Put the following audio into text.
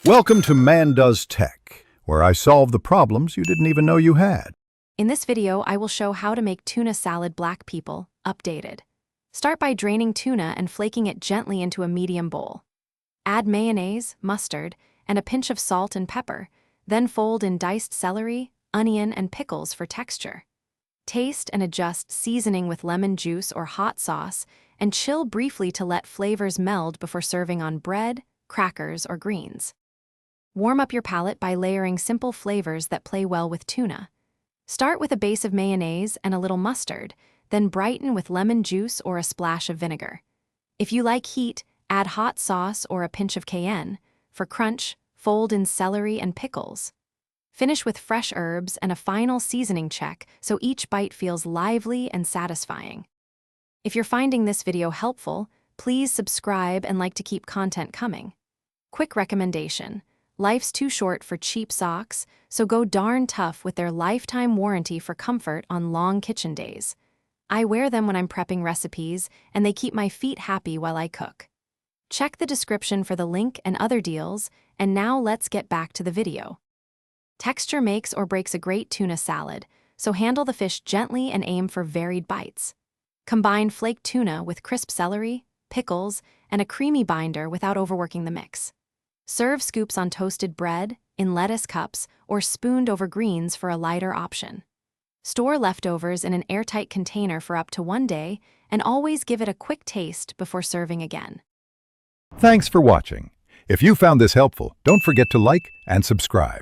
Welcome to Man Does Tech, where I solve the problems you didn't even know you had. In this video, I will show how to make tuna salad black people updated. Start by draining tuna and flaking it gently into a medium bowl. Add mayonnaise, mustard, and a pinch of salt and pepper, then fold in diced celery, onion, and pickles for texture. Taste and adjust seasoning with lemon juice or hot sauce, and chill briefly to let flavors meld before serving on bread, crackers, or greens. Warm up your palate by layering simple flavors that play well with tuna. Start with a base of mayonnaise and a little mustard, then brighten with lemon juice or a splash of vinegar. If you like heat, add hot sauce or a pinch of cayenne. For crunch, fold in celery and pickles. Finish with fresh herbs and a final seasoning check so each bite feels lively and satisfying. If you're finding this video helpful, please subscribe and like to keep content coming. Quick recommendation: life's too short for cheap socks, so go darn tough with their lifetime warranty for comfort on long kitchen days. I wear them when I'm prepping recipes, and they keep my feet happy while I cook. Check the description for the link and other deals, and now let's get back to the video. Texture makes or breaks a great tuna salad, so handle the fish gently and aim for varied bites. Combine flaked tuna with crisp celery, pickles, and a creamy binder without overworking the mix. Serve scoops on toasted bread, in lettuce cups, or spooned over greens for a lighter option. Store leftovers in an airtight container for up to 1 day, and always give it a quick taste before serving again. Thanks for watching. If you found this helpful, don't forget to like and subscribe.